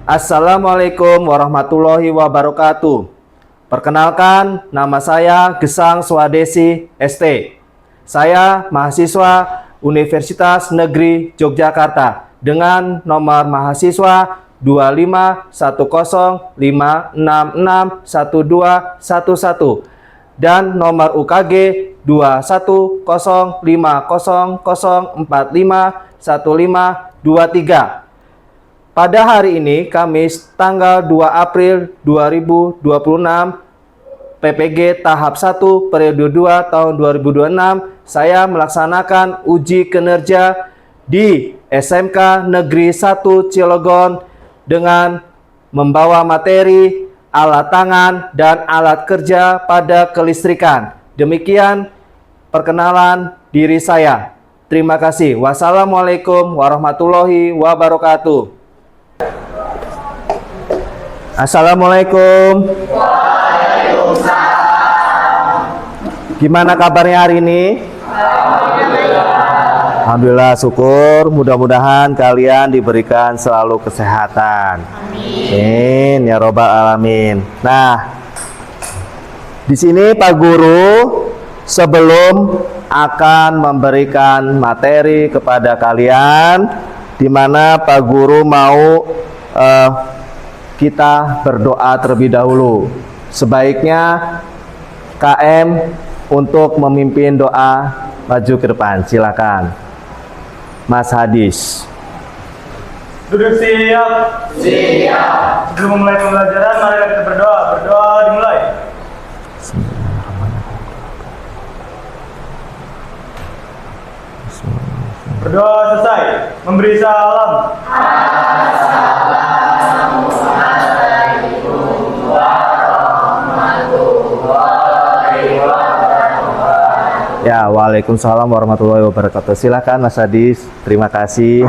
Assalamualaikum warahmatullahi wabarakatuh. Perkenalkan, nama saya Gesang Swadesi ST. Saya mahasiswa Universitas Negeri Yogyakarta dengan nomor mahasiswa 25105661211 dan nomor UKG 2105004511523. Pada hari ini, Kamis, tanggal 2 April 2026, PPG tahap 1 periode 2 tahun 2026, saya melaksanakan uji kinerja di SMK Negeri 1 Cilegon dengan membawa materi, alat tangan, dan alat kerja pada kelistrikan. Demikian perkenalan diri saya. Terima kasih. Wassalamualaikum warahmatullahi wabarakatuh. Assalamualaikum. Waalaikumsalam. Gimana kabarnya hari ini? Alhamdulillah, syukur. Mudah-mudahan kalian diberikan selalu kesehatan. Amin ya robbal alamin. Nah, di sini Pak Guru sebelum akan memberikan materi kepada kalian, di mana Pak Guru mau kita berdoa terlebih dahulu. Sebaiknya KM untuk memimpin doa maju ke depan. Silakan, Mas Hadis. Duduk siap. Siap. Sebelum memulai pembelajaran, mari kita berdoa. Berdoa dimulai. Berdoa selesai. Memberi salam. Ya, waalaikumsalam warahmatullahi wabarakatuh. Silakan Mas Hadis. Terima kasih.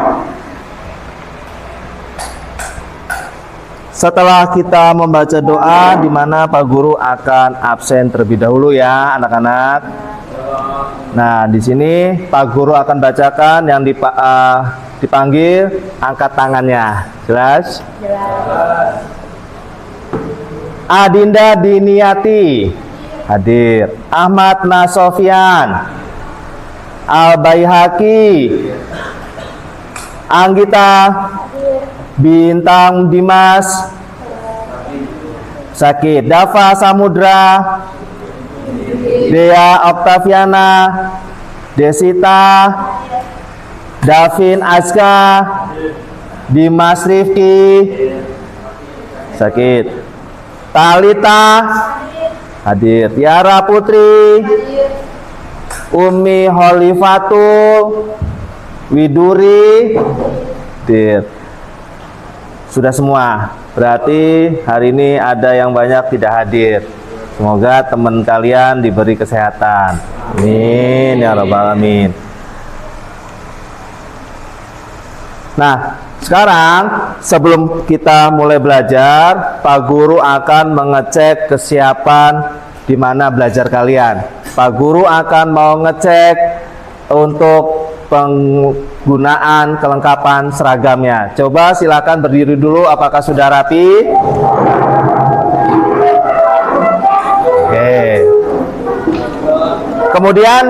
Setelah kita membaca doa, di mana Pak Guru akan absen terlebih dahulu ya, anak-anak. Nah, di sini Pak Guru akan bacakan yang dipanggil, angkat tangannya. Jelas? Jelas. Adinda Diniati hadir. Ahmad Nasofian, Al-Baihaqi, Anggita, Bintang Dimas, Sakit, Dava Samudra, Dea Oktaviana, Desita, Davin Azka, Dimas Rifki, Sakit, Talita hadir. Tiara Putri, Umi Holifatul, Widuri hadir. Sudah semua. Berarti hari ini ada yang banyak tidak hadir. Semoga teman kalian diberi kesehatan. Amin ya rabbal alamin. Nah, sekarang sebelum kita mulai belajar, Pak Guru akan mengecek kesiapan di mana belajar kalian. Pak Guru akan mau ngecek untuk penggunaan kelengkapan seragamnya. Coba silakan berdiri dulu, apakah sudah rapi? Oke. Kemudian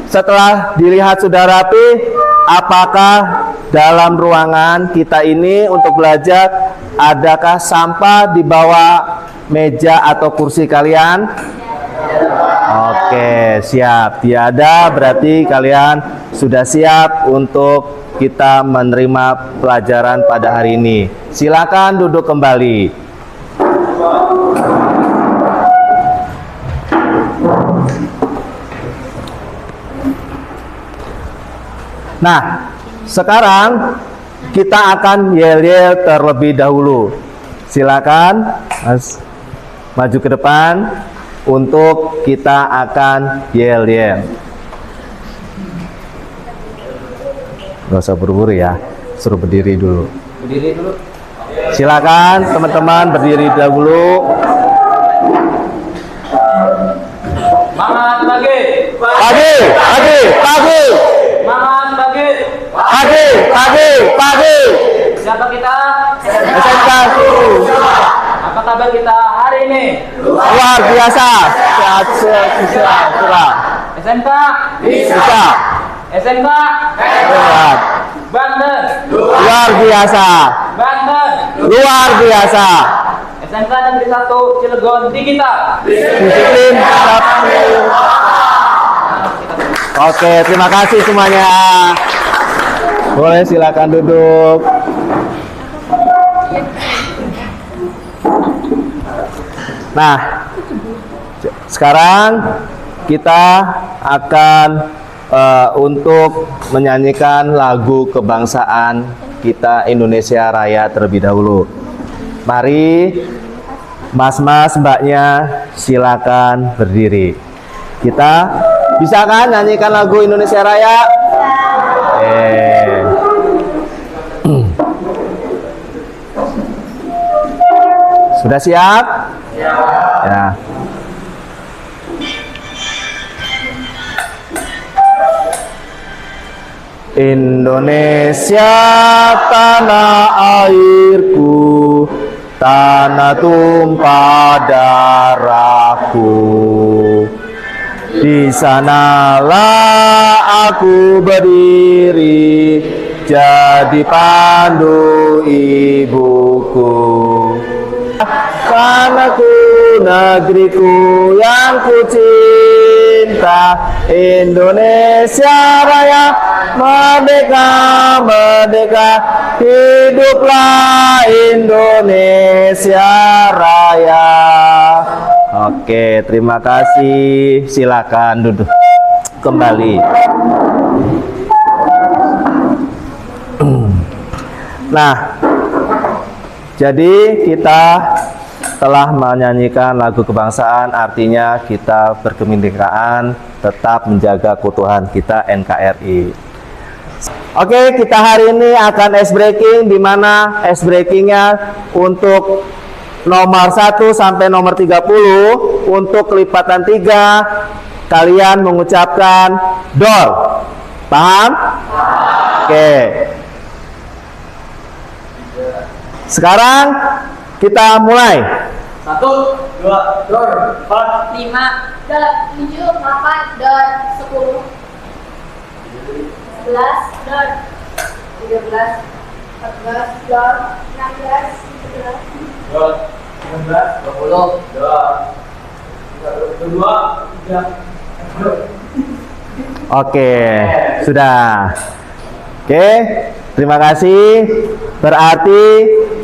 setelah dilihat sudah rapi, apakah dalam ruangan kita ini untuk belajar adakah sampah di bawah meja atau kursi kalian? Oke, siap. Tiada, berarti kalian sudah siap untuk kita menerima pelajaran pada hari ini. Silakan duduk kembali. Nah, sekarang kita akan yel-yel terlebih dahulu. Silakan Mas maju ke depan untuk kita akan yel-yel. Gak usah buru-buru ya, suruh berdiri dulu. Berdiri dulu. Silakan teman-teman berdiri dahulu. Semangat pagi. Pagi, pagi, pagi, Semangat pagi. pagi, pagi, pagi. Siapa kita? SMK Apa kabar kita hari ini? luar biasa. Sehat, sehat. SMK. Bisa. SMK. Sehat. Banten. Luar biasa. Banten. Luar biasa. SMK Negeri 1 Cilegon Digital. Disiplin. Oke, terima kasih semuanya. Boleh silakan duduk. Nah, sekarang kita akan untuk menyanyikan lagu kebangsaan kita Indonesia Raya terlebih dahulu. Mari mas-mas mbaknya silakan berdiri. Kita bisa kan nyanyikan lagu Indonesia Raya? Sudah siap? Ya. Indonesia tanah airku, tanah tumpah darahku. Di sanalah aku berdiri, jadi pandu ibuku. Tanahku, negeriku yang ku cinta, Indonesia Raya, merdeka, merdeka, hiduplah Indonesia Raya. Oke, terima kasih. Silakan duduk kembali. Nah, jadi kita telah menyanyikan lagu kebangsaan, artinya kita berkebinekaan, tetap menjaga keutuhan kita NKRI. Oke, kita hari ini akan ice breaking, di mana ice breakingnya untuk nomor 1 sampai nomor 30. Untuk kelipatan 3 kalian mengucapkan dor. Paham? Oke. Sekarang kita mulai. 1, 2, dor, 4, 5, dor, 7, 8, dor, 10, 11, dor, 13, 14, dor, 16, 17, dor, 19, 20, dor, 22, 3, dor. Oke, sudah. Oke, terima kasih. Berarti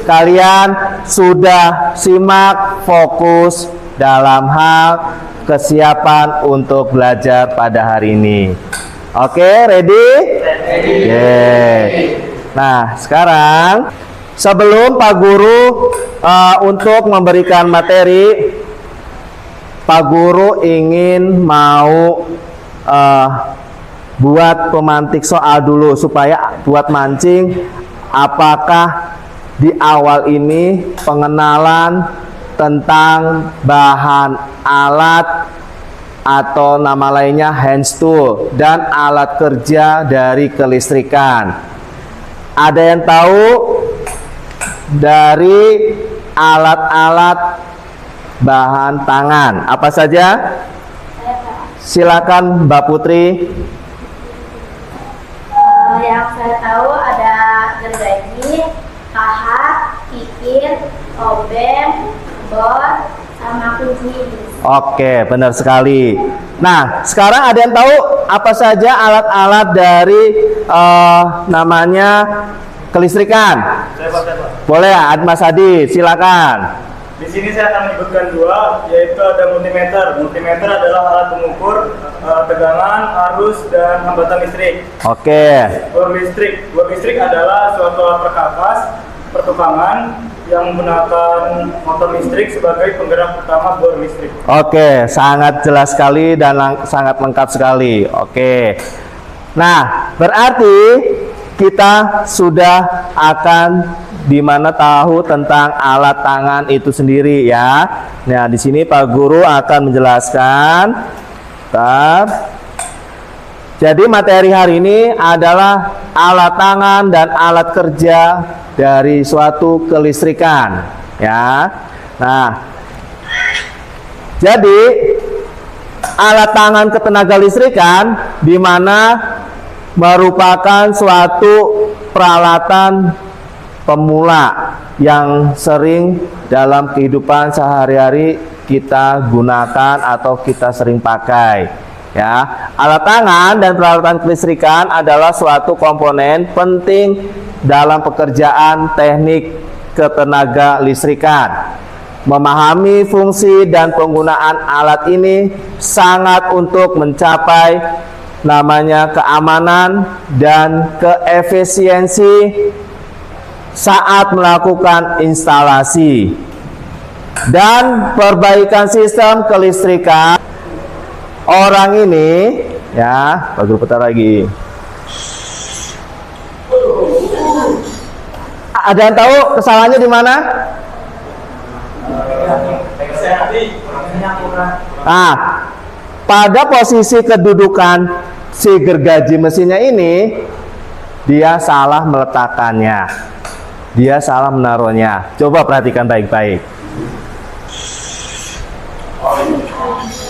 kalian sudah simak, fokus dalam hal kesiapan untuk belajar pada hari ini. Oke, ready? Nah, sekarang sebelum Pak Guru untuk memberikan materi, Pak Guru ingin mau buat pemantik soal dulu, supaya buat mancing apakah di awal ini pengenalan tentang bahan alat atau nama lainnya hand tool dan alat kerja dari kelistrikan. Ada yang tahu dari alat-alat bahan tangan apa saja? Silakan Mbak Putri. yang saya tahu ada gergaji, pahat, kikir, obeng, bor, sama kunci. Oke, benar sekali. Nah, sekarang ada yang tahu apa saja alat-alat dari namanya kelistrikan? Saya Pak. Boleh, Mas Adi, silakan. Di sini saya akan menyebutkan dua, yaitu ada multimeter. Multimeter adalah alat pengukur tegangan, arus, dan hambatan listrik. Oke. Bor listrik. Bor listrik adalah suatu alat perkakas pertukangan yang menggunakan motor listrik sebagai penggerak utama bor listrik. Oke, sangat jelas sekali dan sangat lengkap sekali. Oke. Nah, berarti kita sudah akan dimana tahu tentang alat tangan itu sendiri ya. Nah, di sini Pak Guru akan menjelaskan. Bentar. Jadi materi hari ini adalah alat tangan dan alat kerja dari suatu kelistrikan ya. Nah, jadi alat tangan ketenaga listrikan di mana merupakan suatu peralatan pemula yang sering dalam kehidupan sehari-hari kita gunakan atau kita sering pakai ya. Alat tangan dan peralatan kelistrikan adalah suatu komponen penting dalam pekerjaan teknik ketenaga listrikan. Memahami fungsi dan penggunaan alat ini sangat untuk mencapai namanya keamanan dan keefisiensi saat melakukan instalasi dan perbaikan sistem kelistrikan. Orang ini ya, Pak Guru putar lagi. Ada yang tahu kesalahannya di mana? Nah, pada posisi kedudukan si gergaji mesinnya ini, dia salah meletakkannya, dia salah menaruhnya. Coba perhatikan baik-baik,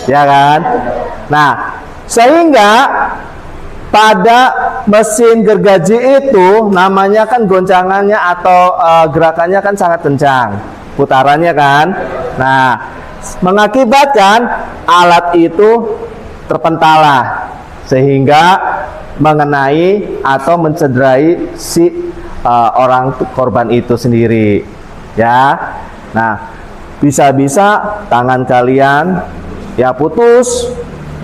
ya kan? Nah, sehingga pada mesin gergaji itu namanya kan goncangannya atau gerakannya kan sangat kencang, putarannya kan. Nah, mengakibatkan alat itu terpentalah sehingga mengenai atau mencederai si orang korban itu sendiri ya. Nah, bisa-bisa tangan kalian ya putus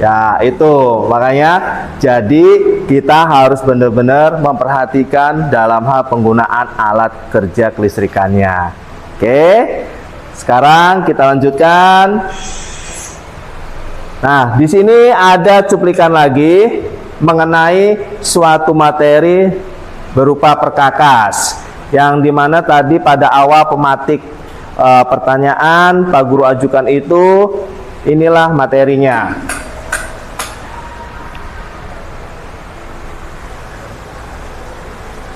ya, itu makanya jadi kita harus benar-benar memperhatikan dalam hal penggunaan alat kerja kelistrikannya. Oke, sekarang kita lanjutkan. Nah, di sini ada cuplikan lagi mengenai suatu materi berupa perkakas, yang dimana tadi pada awal pematik pertanyaan Pak Guru ajukan itu, inilah materinya.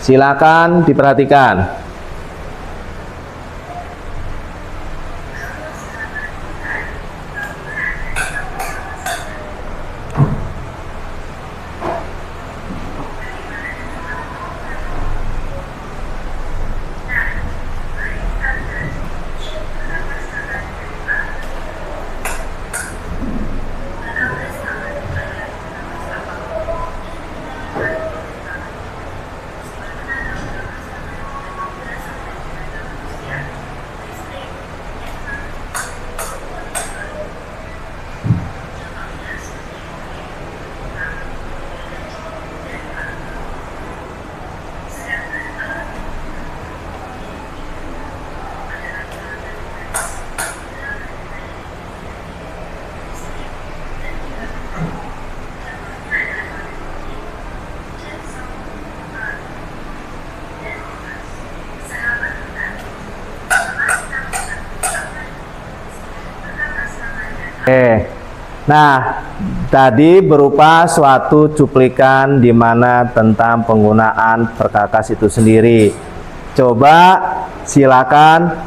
Silakan diperhatikan. Nah, tadi berupa suatu cuplikan di mana tentang penggunaan perkakas itu sendiri. Coba silakan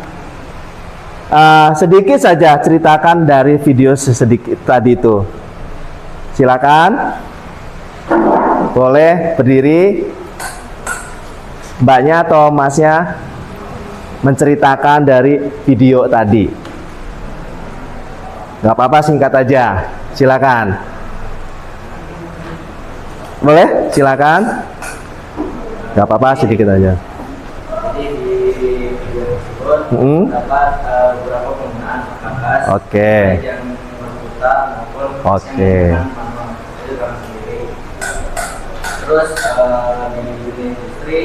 sedikit saja ceritakan dari video sedikit tadi itu. Silakan, boleh berdiri, mbaknya atau masnya menceritakan dari video tadi. Gak apa-apa, singkat aja, silakan. Boleh, silakan. Gak apa-apa, sedikit aja. Jadi di video tersebut tersebut terdapat beberapa penggunaan perkakas baik yang berputar maupun yang menggunakan manual, itu orang sendiri. Terus di dunia industri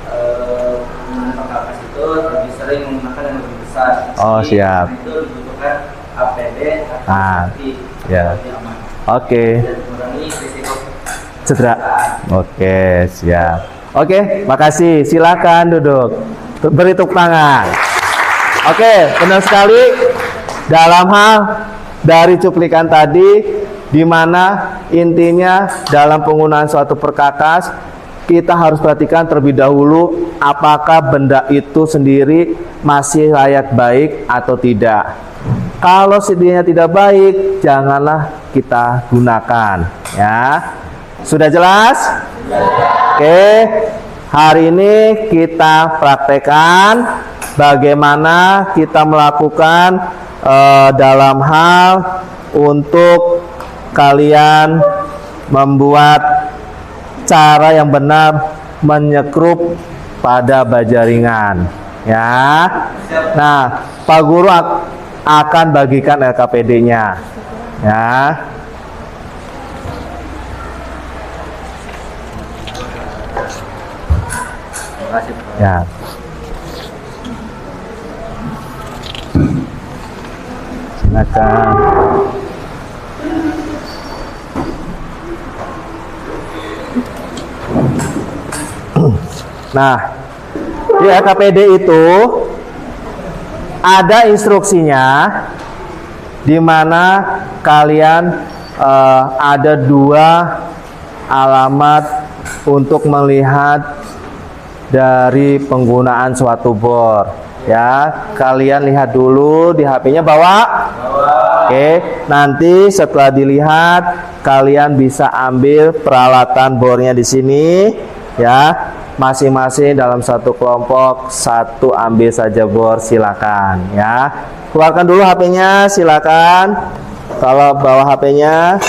penggunaan perkakas itu lebih sering menggunakan yang lebih besar. Siap. Itu dibutuhkan APD atau lebih aman. Dan mengurangi risiko cedera. Siap. Makasih. Silakan duduk. Beri tepuk tangan. Benar sekali. Dalam hal dari cuplikan tadi, di mana intinya dalam penggunaan suatu perkakas, kita harus perhatikan terlebih dahulu apakah benda itu sendiri masih layak baik atau tidak. Kalau sedianya tidak baik, janganlah kita gunakan, ya. Sudah jelas? Hari ini kita praktekkan bagaimana kita melakukan dalam hal untuk kalian membuat cara yang benar menyekrup pada baja ringan, ya. Nah, Pak Guru akan bagikan LKPD-nya, ya. Ya. Silakan. Nah, di LKPD itu ada instruksinya, di mana kalian ada 2 alamat untuk melihat dari penggunaan suatu bor, ya. Kalian lihat dulu di HP-nya, bawa. Nanti setelah dilihat, kalian bisa ambil peralatan bornya di sini, ya. Masing-masing dalam satu kelompok, satu ambil saja bor, silakan, ya. Keluarkan dulu HP-nya, silakan. Kalau bawa HP-nya,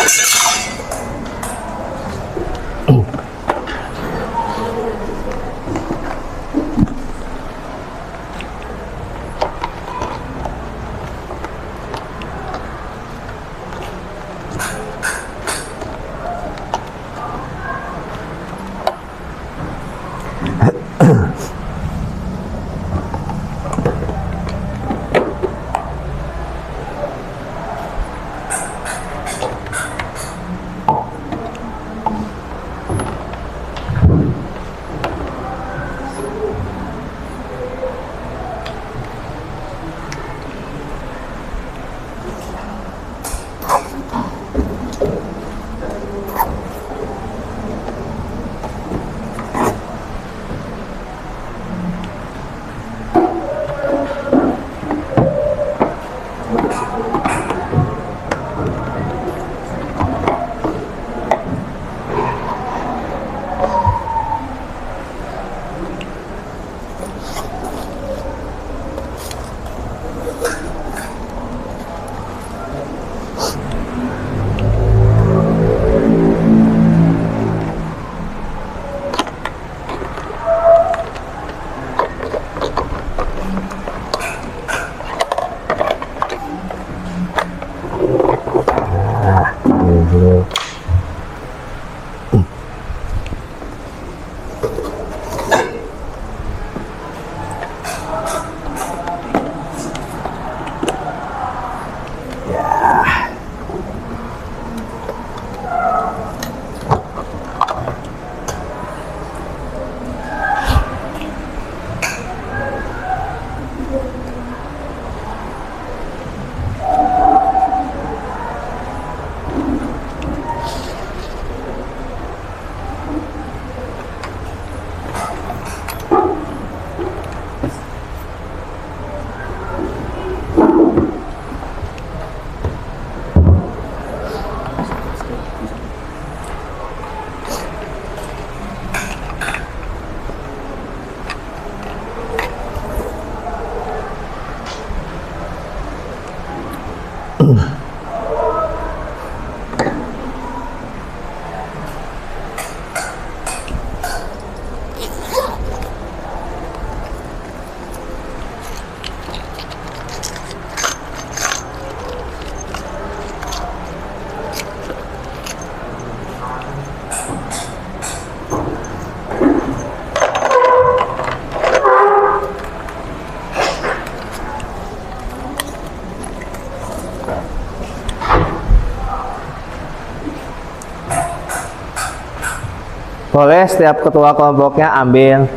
Boleh setiap ketua kelompoknya ambil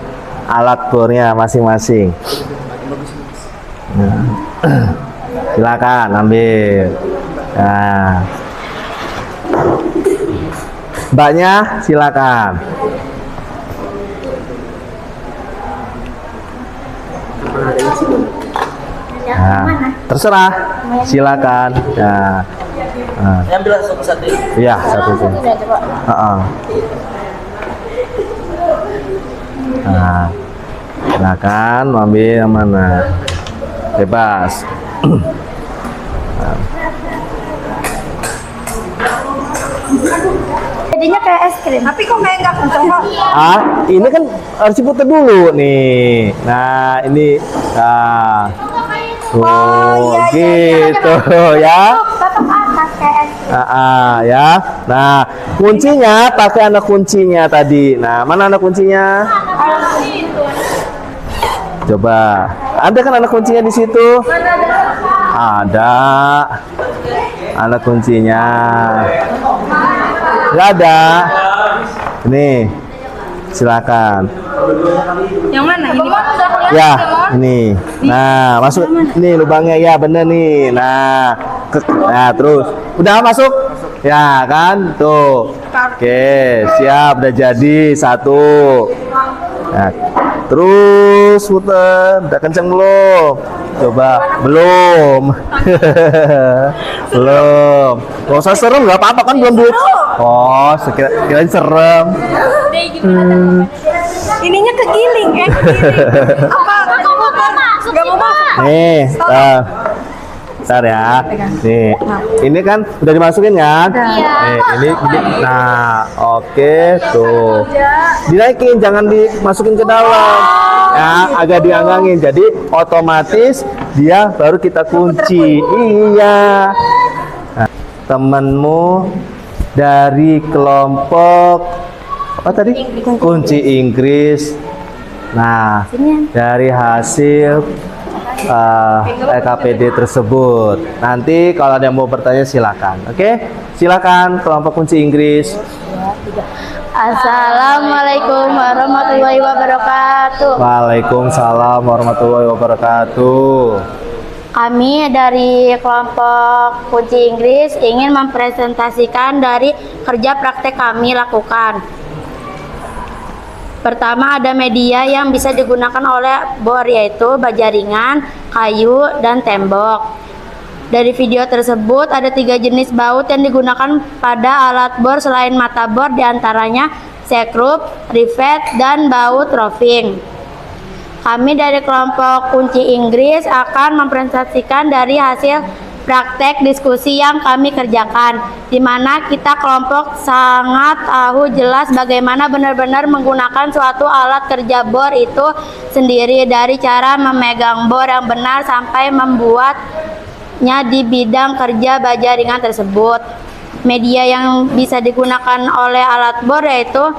alat bornya masing-masing. Nah, silakan ambil. Nah, mbaknya silakan. Nah, terserah, silakan. Nah, Ambil satu-satu. iya satu. Nah, silakan ambil yang mana, bebas. Jadinya kayak es krim. Tapi kok kayak nggak kenceng kok? Ini kan harus diputar dulu nih. Nah, ini, nah, tuh, gitu ya. Tetap atas kayak es krim. Ya. Nah, kuncinya pakai anak kuncinya tadi. Nah, mana anak kuncinya? Coba. Ada kan anak kuncinya di situ? Ada. Anak kuncinya. Nggak ada. Nih, silakan. Yang mana ini? Ya, ini. Nah, masuk. Nih lubangnya ya, bener nih. Nah, nah terus. Udah masuk? Ya kan, tuh. Oke, siap. Udah jadi satu. Nah, terus puter. Udah kenceng belum? Coba. Belum. Belum. Gak usah serem, nggak apa-apa kan belum duit. Oh, kirain serem. Ininya kegiling, kegiling. Apa? Nggak mau masuk. Nih, bentar ya. Nih, ini kan udah dimasukin kan? Nih, ini, nah, oke, tuh. Dinaikin, jangan dimasukin ke dalam. Ya, agak dianggangin. Jadi otomatis dia baru kita kunci. Iya. Nah, temenmu dari kelompok apa tadi? Kunci Inggris. Nah, dari hasil LKPD tersebut. Nanti kalau ada yang mau bertanya silakan. Oke? Silakan kelompok kunci Inggris. Assalamualaikum warahmatullahi wabarakatuh. Waalaikumsalam warahmatullahi wabarakatuh. Kami dari kelompok kunci Inggris ingin mempresentasikan dari kerja praktek kami lakukan. Pertama, ada media yang bisa digunakan oleh bor, yaitu baja ringan, kayu, dan tembok. Dari video tersebut ada 3 jenis baut yang digunakan pada alat bor selain mata bor, diantaranya sekrup, rivet, dan baut roving. Kami dari kelompok kunci Inggris akan mempresentasikan dari hasil praktek diskusi yang kami kerjakan, di mana kita kelompok sangat tahu jelas bagaimana benar-benar menggunakan suatu alat kerja bor itu sendiri, dari cara memegang bor yang benar sampai membuatnya di bidang kerja baja ringan tersebut. Media yang bisa digunakan oleh alat bor yaitu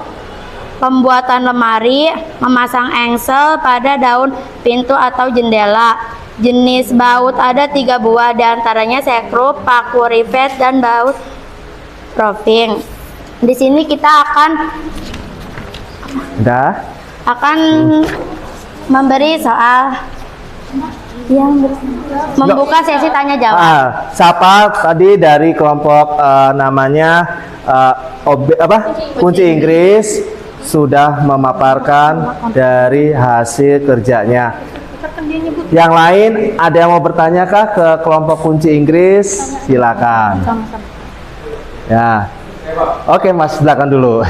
pembuatan lemari, memasang engsel pada daun pintu atau jendela. Jenis baut ada 3 buah, diantaranya sekrup, paku rivet, dan baut roving. Di sini kita akan memberi soal yang membuka sesi tanya jawab. Siapa tadi dari kelompok namanya kunci Inggris sudah memaparkan dari hasil kerjanya. Yang lain ada yang mau bertanya kah ke kelompok kunci Inggris? Silakan. Ya. Oke, Mas, silakan dulu.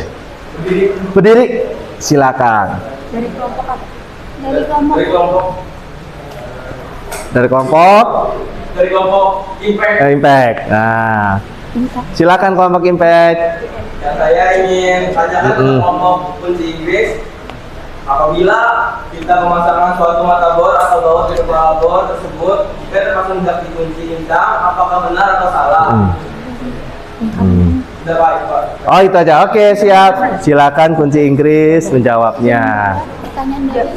Berdiri. Silakan. Dari kelompok apa? Dari kelompok Impact. Nah, silakan kelompok Impact. Yang saya ingin tanyakan ke kelompok kunci Inggris, apabila kita memasangkan suatu mata bor atau baut di kepala bor tersebut, jika terpasang zat dikunci hitam, apakah benar atau salah? Sudah Pak. Oh, itu aja. Oke, siap. Silakan kunci Inggris menjawabnya. pertanyaan dari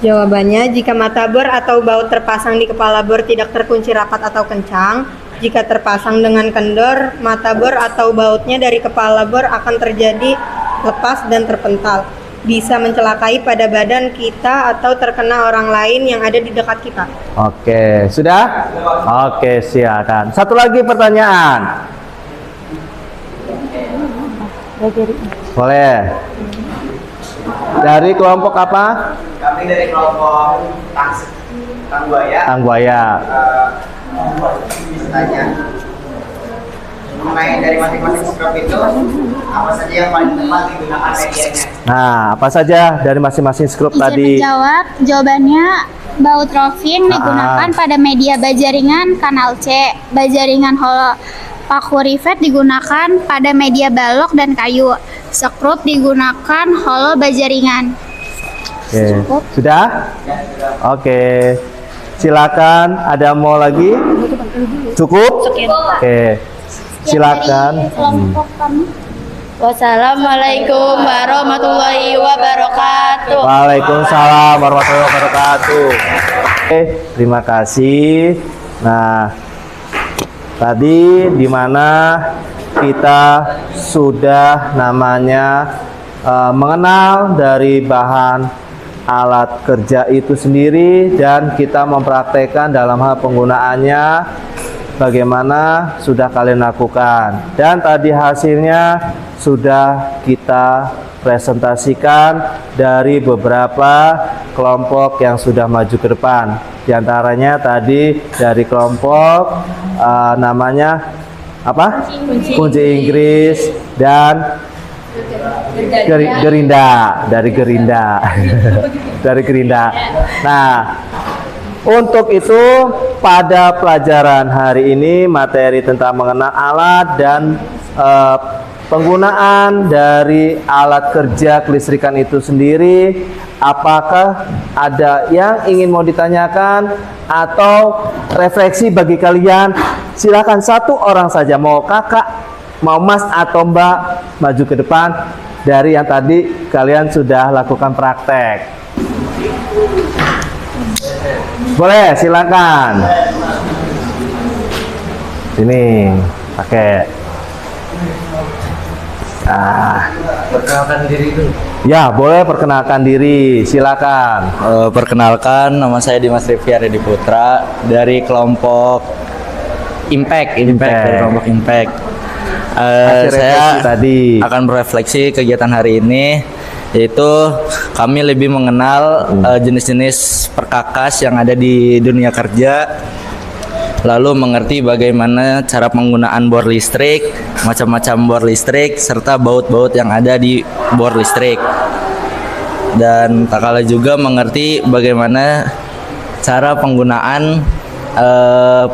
Jawabannya, jika mata bor atau baut terpasang di kepala bor tidak terkunci rapat atau kencang, Jika terpasang dengan kendor, mata bor atau bautnya dari kepala bor akan terjadi lepas dan terpental. Bisa mencelakai pada badan kita atau terkena orang lain yang ada di dekat kita. Oke, sudah? Oke, silakan. Satu lagi pertanyaan. Boleh. Dari kelompok apa? Kami dari kelompok Tangguaya. Tangguaya. Bisa tanya mengenai dari masing-masing skop itu apa saja yang paling tepat digunakan medianya? Nah, apa saja dari masing-masing skrup Izin tadi? menjawab, jawabannya baut roving digunakan pada media baja ringan kanal C. Baja ringan hollow paku rivet digunakan pada media balok dan kayu. Skrup digunakan hollow baja ringan. Oke. Sudah? Oke. Silakan, ada mau lagi? Cukup? Oke. Silakan. Kelompok kami. Wassalamualaikum warahmatullahi wabarakatuh. Waalaikumsalam warahmatullahi wabarakatuh. Oke, terima kasih. Nah, tadi di mana kita sudah namanya mengenal dari bahan alat kerja itu sendiri dan kita mempraktekkan dalam hal penggunaannya bagaimana sudah kalian lakukan, dan tadi hasilnya sudah kita presentasikan dari beberapa kelompok yang sudah maju ke depan. Di antaranya tadi dari kelompok namanya apa? Kunci Inggris dan Gerinda, dari Gerinda. Dari Gerinda. Nah, untuk itu pada pelajaran hari ini materi tentang mengenal alat dan penggunaan dari alat kerja kelistrikan itu sendiri, apakah ada yang ingin mau ditanyakan atau refleksi bagi kalian? Silakan satu orang saja, mau kakak, mau mas atau mbak, maju ke depan dari yang tadi kalian sudah lakukan praktek. Boleh, silakan. Sini, pakai. Perkenalkan diri dulu. Ya, boleh perkenalkan diri, silakan. Perkenalkan, nama saya Dimas Riviari Putra dari kelompok Impact. Dari kelompok Impact. Hasil Saya refleksi tadi. akan berefleksi kegiatan hari ini, yaitu kami lebih mengenal jenis-jenis perkakas yang ada di dunia kerja, lalu mengerti bagaimana cara penggunaan bor listrik, macam-macam bor listrik, serta baut-baut yang ada di bor listrik. Dan tak kalah juga mengerti bagaimana cara penggunaan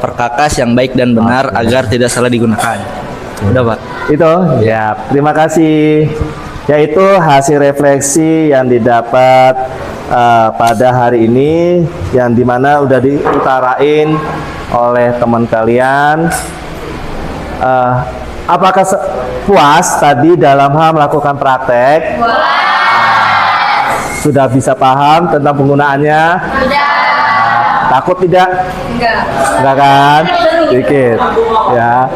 perkakas yang baik dan benar agar tidak salah digunakan. Udah, Pak. Itu ya, terima kasih. Yaitu hasil refleksi yang didapat pada hari ini, yang dimana udah diutarain oleh teman kalian. Apakah puas tadi dalam hal melakukan praktek? Sudah bisa paham tentang penggunaannya? Takut tidak? Enggak kan? Sedikit ya.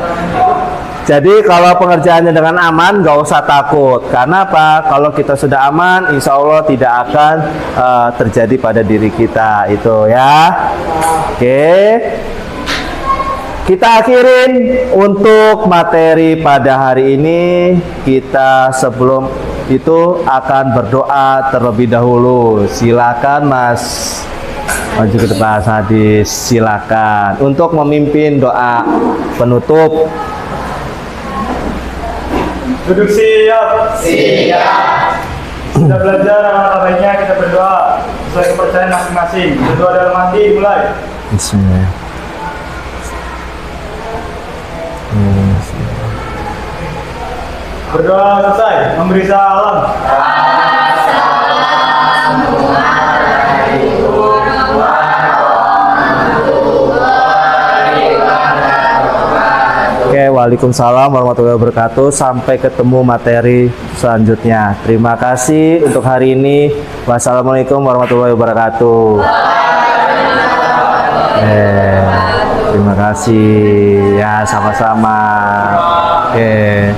Jadi kalau pengerjaannya dengan aman, nggak usah takut. Karena apa? Kalau kita sudah aman, insya Allah tidak akan terjadi pada diri kita. Itu ya. Oke. Kita akhirin untuk materi pada hari ini. Kita sebelum itu akan berdoa terlebih dahulu. Silakan Mas maju ke depan, Hadis. Silakan untuk memimpin doa penutup. Duduk siap. Siap. Sudah belajar apa baiknya kita berdoa sesuai kepercayaan masing-masing. Berdoa dalam hati, mulai. Bismillah. Berdoa selesai, memberi salam. Oke, waalaikumsalam warahmatullahi wabarakatuh. Sampai ketemu materi selanjutnya. Terima kasih untuk hari ini. Wassalamualaikum warahmatullahi wabarakatuh. Terima Terima kasih. Ya, sama-sama. Oke.